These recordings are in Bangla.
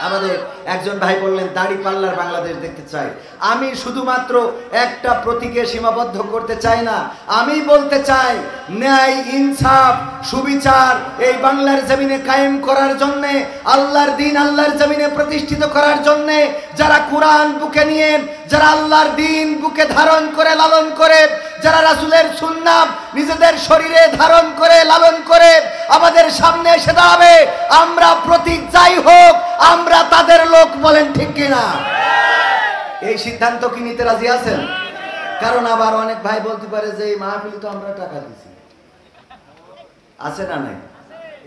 আমাদের একজন ভাই বললেন দাড়ি পাল্লার বাংলাদেশ দেখতে চাই। আমি শুধুমাত্র একটা প্রতীকে সীমাবদ্ধ করতে চাই না, আমি বলতে চাই ন্যায় ইনসাফ সুবিচার এই বাংলার জমিনে কায়েম করার জন্য, আল্লাহর দিন আল্লাহর জমিনে প্রতিষ্ঠিত করার জন্য যারা কোরআন বুকে নিয়ে, যারা আল্লাহর দিন বুকে ধারণ করে লালন করে, যারা রাসূলের সুন্নাত নিজেদের শরীরে ধারণ করে লালন করে আমাদের সামনে এসে দাঁড়াবে, আমরা প্রতীক যাই হোক আমরা তাদের লোক। বলেন ঠিক কিনা? এই সিদ্ধান্ত কি নিতে রাজি আছেন? কারণ আবার অনেক ভাই বলতে পারে যে এই মাহফিলে তো আমরা টাকা দিছি, আছে না নাই?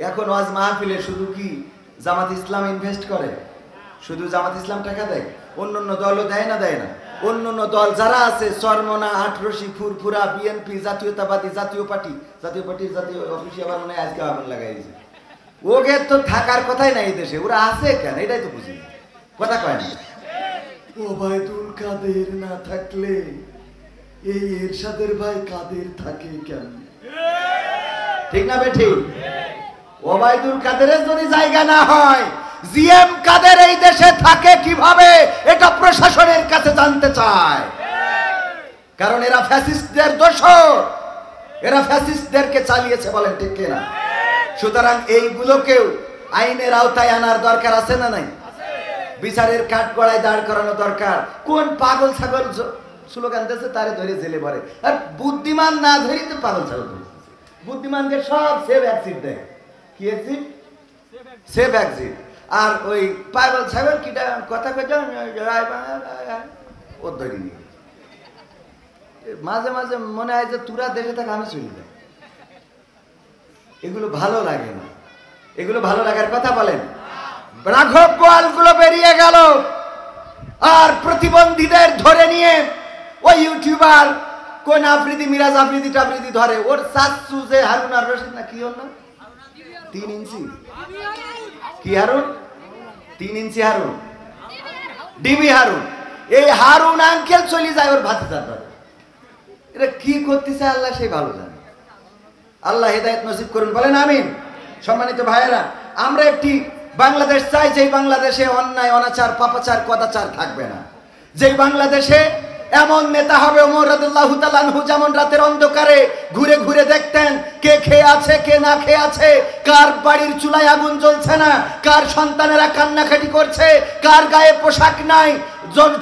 এখন ওয়াজ মাহফিলে শুধু কি জামাত ইসলাম ইনভেস্ট করে? শুধু জামাত ইসলাম টাকা দেয়? অন্যান্য দলও দেয় না? দেয় না? অন্যান্য দল যারা আছে চরমনা, আটরশি, ফুরফুরা, বিএনপি, জাতীয়তাবাদী, জাতীয় পার্টির জাতীয় অফিসে আবার মনে হয় আজকে আগুন লাগাইছে। ওকে তো থাকার কথাই নাই এই দেশে, ওরা আছে কেন এটাই তো বুঝি, কথা কয় না। ওবায়দুল কাদের না থাকলে এই এরশাদের ভাই কাদের থাকে কেন? ঠিক না বেঠিক? ওবায়দুল কাদেরের যদি জায়গা না হয়, জিএম কাদের এই দেশে থাকে কিভাবে এটা প্রশাসনের কাছে জানতে চায়। কারণ এরা ফ্যাসিস্টদের দোসর, এরা ফ্যাসিস্টদেরকে চালিয়েছে। বলেন ঠিক কিনা? সুতরাং এইগুলোকেও আইনের আওতায় আনার দরকার আছে না নাই? বিচারের কাঠগড়ায় দাঁড় করানো দরকার। কোন পাগল ছাগল স্লোগান দিয়েছে তারে ধরে জেলে ভরে, আর বুদ্ধিমান না ধরি তো পাগল ছাগল ধরে। বুদ্ধিমানকে সব সেভ এক্সিট দেয়। কি এক্সিট? Save exit. আর ওই পাগল ছাগল কিটা কথা কইতে ও ধরি নি। মাঝে মাঝে মনে হয় যে তুরা দেশে থাকে আমি চলি না। এগুলো ভালো লাগে না, এগুলো ভালো লাগার কথা বলেন। রাঘব গোয়ালগুলো বেরিয়ে গেল, আর প্রতিবন্ধীদের ধরে নিয়ে ওই ইউটিউবার কোন আফ্রিদি, মিরাজ আফ্রিদি টাফ্রিদি ধরে। ওর চাচ্চু যে হারুন আর রশিদ না কি ওর না 3 ইঞ্চি, কি হারুন 3 ইঞ্চি হারুন, ডিবি হারুন, এই হারুন আঙ্কেল চলে যায় ওর ভাতিজার ধরে। এটা কি করতেছে আল্লাহ সেই ভালো জানে। আল্লাহ হেদায়েত নসিব করুন, বলেন আমিন। সম্মানিত ভাইয়েরা, আমরা একটি বাংলাদেশ চাই যেই বাংলাদেশে অন্যায় অনাচার পাপাচার কদাচার থাকবে না, যেই বাংলাদেশে এমন নেতা হবে ওমর রাদিয়াল্লাহু তাআলা আনহু যেমন রাতের অন্ধকারে ঘুরে ঘুরে দেখতেন কে খেয়ে আছে কে না খেয়ে আছে, কার বাড়ির চুলায় আগুন জ্বলছে না, কার সন্তানেরা কান্নাকাটি করছে, কার গায়ে পোশাক নাই।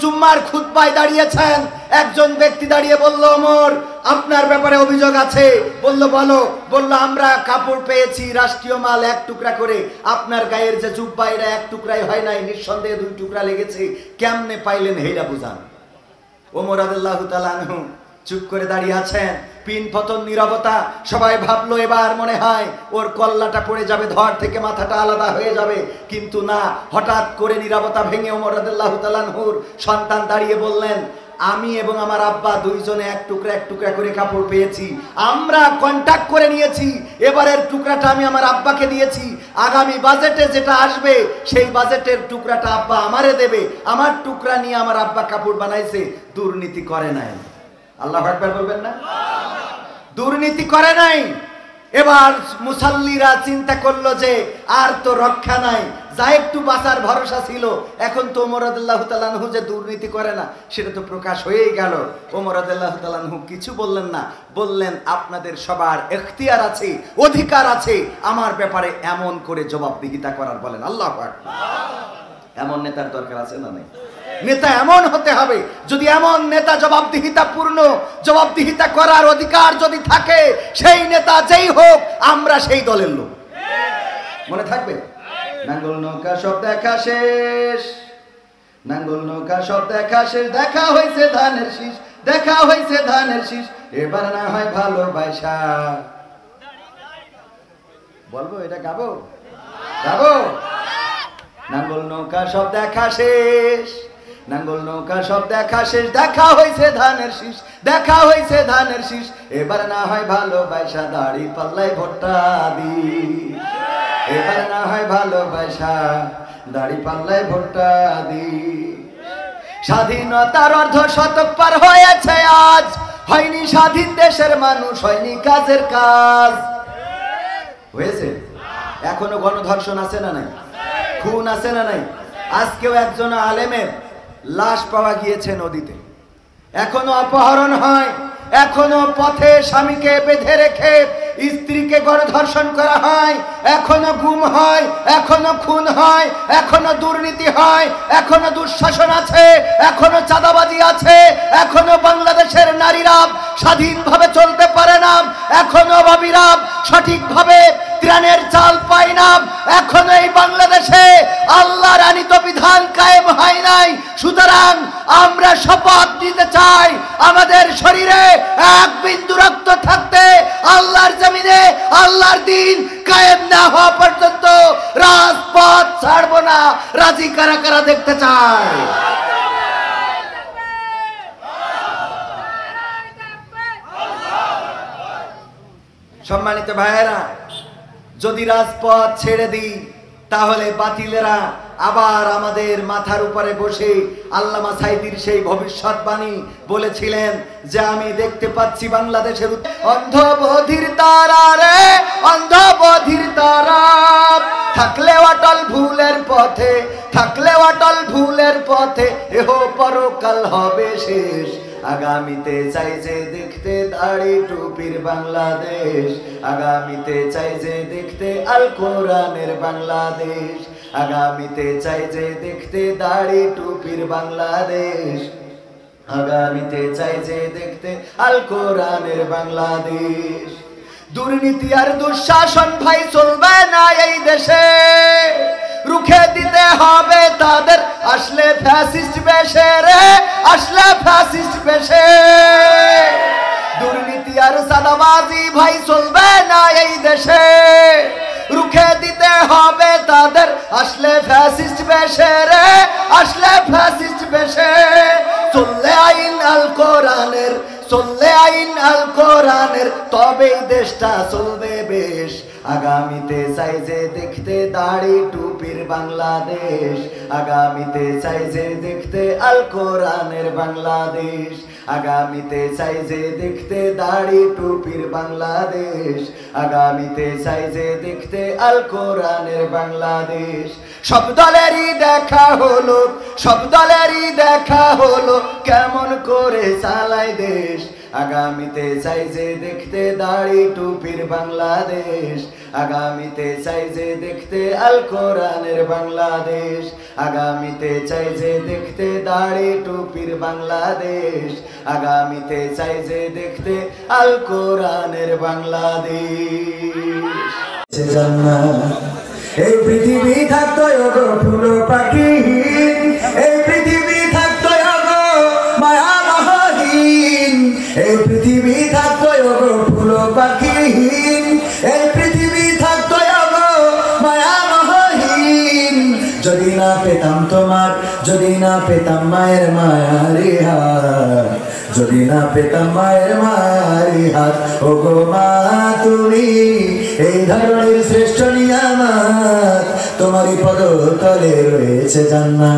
জুম্মার খুতবায় দাঁড়িয়েছেন, একজন ব্যক্তি দাঁড়িয়ে বলল ওমর আপনার ব্যাপারে অভিযোগ আছে। বলল বলো। বলল আমরা কাপড় পেয়েছি রাষ্ট্রীয় মাল 1 টুকরা করে, আপনার গায়ের যে জুব্বা এটা 1 টুকরাই হয় নাই, নিঃসন্দেহে 2 টুকরা লেগেছে, কেমনে পাইলেন হেইটা বুঝান। ওমর রাদিয়াল্লাহু তাআলা আনহু চুপ করে দাঁড়িয়ে আছেন, পিন পতন নীরবতা। সবাই ভাবলো এবার মনে হয় ওর কল্লাটা পড়ে যাবে, ধর থেকে মাথাটা আলাদা হয়ে যাবে, কিন্তু না। হঠাৎ করে নীরবতা ভেঙে ওমর রাদিয়াল্লাহু তাআলা আনহুর সন্তান দাঁড়িয়ে বললেন আমি এবং আমার আব্বা দুইজনে 1 টুকরা করে কাপড় পেয়েছি, আমরা কন্ট্যাক্ট করে নিয়েছি, এবারের টুকরাটা আমি আমার আব্বাকে দিয়েছি, আগামী বাজেটে যেটা আসবে সেই বাজেটের টুকরাটা আব্বা আমারে দেবে, আমার টুকরা নিয়ে আমার আব্বা কাপড় বানাইছে, দুর্নীতি করে নাই। আল্লাহু আকবার বলবেন না? দুর্নীতি করে নাই। এবার মুসাল্লিরা চিন্তা করলো যে আর তো রক্ষা নাই, যা একটু বাঁচার ভরসা ছিল, এখন তো ওমর রাদিয়াল্লাহু তাআলা আনহু যে দুর্নীতি করে না সেটা তো প্রকাশ হয়েই গেল। ওমর রাদিয়াল্লাহু তাআলা আনহু কিছু বললেন না, বললেন আপনাদের সবার এখতিয়ার আছে, অধিকার আছে আমার ব্যাপারে এমন করে জবাবদিহিতা করার। বলেন আল্লাহু আকবার। এমন নেতার দরকার আছে না নাই? নেতা এমন হতে হবে, যদি এমন নেতা জবাবদিহিতা করার অধিকার যদি থাকে, সেই নেতা যেই হোক আমরা সেই দলের লোক। মনে থাকবে? নাঙ্গল নৌকা সব দেখা শেষ, নাঙ্গল নৌকা সব দেখা শেষ, দেখা হয়েছে ধানের শীষ, দেখা হয়েছে ধানের শীষ, এবার না হয় ভালোবাসা। বলবো এটা গাবো? গাবো? নাঙ্গল নৌকা সব দেখা শেষ, নাঙ্গল নৌকা সব দেখা শেষ, দেখা হয়েছে ধানের শীষ, দেখা হয়েছে ধানের শীষ, এবার না হয় ভালোবাসা, দাড়ি পাল্লায় ভোটটা দি, এবার না হয় ভালোবাসা, দাড়ি পাল্লায় ভোটটা দি। স্বাধীনতার অর্ধশতক পার হয়েছে আজ, হয়নি স্বাধীন দেশের মানুষ, হয়নি কাজের কাজ। হয়েছে? এখনো গণধর্ষণ আছে না নাই? খুন আছে না নাই? আজকেও একজন আলেমের লাশ পাওয়া গিয়েছে নদীতে, এখনো অপহরণ হয়, এখনো পথে স্বামীকে বেঁধে রেখে স্ত্রীকে গণধর্ষণ করা হয়, এখনো গুম হয়, এখনো খুন হয়, এখনো দুর্নীতি হয়, এখনো দুঃশাসন আছে, এখনো চাঁদাবাজি আছে, এখনো বাংলাদেশের নারীরা স্বাধীনভাবে চলতে পারে না, এখনো বাবিরা সঠিকভাবে ত্রাণের চাল পায় না, এখনো এই বাংলাদেশে আল্লাহর আনীত বিধান কায়েম হয় নাই। সুতরাং আমরা শপথ নিতে চাই, আমাদের শরীরে এক বিন্দু রক্ত থাকতে আল্লাহর জমিনে আল্লাহর দিন কায়েম না হওয়া পর্যন্ত রাজপথ ছাড়ব না। রাজি কারা কারা দেখতে চায়? সম্মানিত ভাইয়েরা, যদি রাজপথ ছেড়ে দিই তাহলে বাতিলেরা আবার আমাদের মাথার উপরে বসে আল্লামা সাইদির সেই ভবিষ্যৎবাণী বলেছিলেন যে আমি দেখতে পাচ্ছি বাংলাদেশের অন্ধ বধির তারা রে, অন্ধ বধির তারা, থাকলে অটল ভুলের পথে, থাকলে অটল ভুলের পথে, এহ পরকাল হবে শেষ। আগামীতে চাই যে দেখতে দাড়ি টুপির বাংলাদেশ, আগামীতে চাই যে দেখতে আল কোরআনের বাংলাদেশ, আগামীতে চাই যে দেখতে দাড়ি টুপির বাংলাদেশ, আগামীতে চাই যে দেখতে আল কোরআনের বাংলাদেশ। দুর্নীতি আর দুঃশাসন ভাই চলবে না এই দেশে, রুখে দিতে হবে তাদের আসলে ফ্যাসিস্ট বেশে রে, আসলে ফ্যাসিস্ট বেশে। দুর্নীতি আর চাঁদাবাজি ভাই চলবে না এই দেশে, রুখে দিতে হবে তাদের আসলে ফ্যাসিস্ট বেশে রে, আসলে ফ্যাসিস্ট বেশে। চললে আইন আল কোরআনের, চললে আইন আল কোরআনের, তবেই দেশটা চলবে বেশ। আগামীতে চাই যে দেখতে দাড়ি টুপির বাংলাদেশ, আগামীতে চাই যে দেখতে আল কোরআনের বাংলাদেশ, আগামীতে চাই যে দেখতে দাড়ি টুপির বাংলাদেশ, আগামীতে চাই যে দেখতে আল কোরআনের বাংলাদেশ। সব দলেরই দেখা হলো, সব দলেরই দেখা হলো কেমন করে চালায় দেশ। আগামীতে চাই যে দেখতে দাড়ি টুপির বাংলাদেশ, আগামীতে চাই যে দেখতে আল কোরআনের বাংলাদেশ, আগামীতে চাই যে দেখতে দাড়ি টুপির বাংলাদেশ, আগামীতে চাই যে দেখতে আল কোরআনের বাংলাদেশ। এই পৃথিবী থাকতো ওগো ফুল পাখি, এই পৃথিবী থাকতো ওগো মায়া মহীন, এই পৃথিবী থাকতো ওগো ফুল পাখি, এই পৃথিবী থাকতো ওগো মায়া মহীন। যদি না পেতাম তোমার, যদি না পেতাম মায়ের মায়ারি হাত, যদি না পেতাম মায়ের মায়ারি হাত, ওগো মা তুমি এই ধরনের শ্রেষ্ঠ নিয়ামত, তোমারই পদতলে রয়েছে জান্নাত।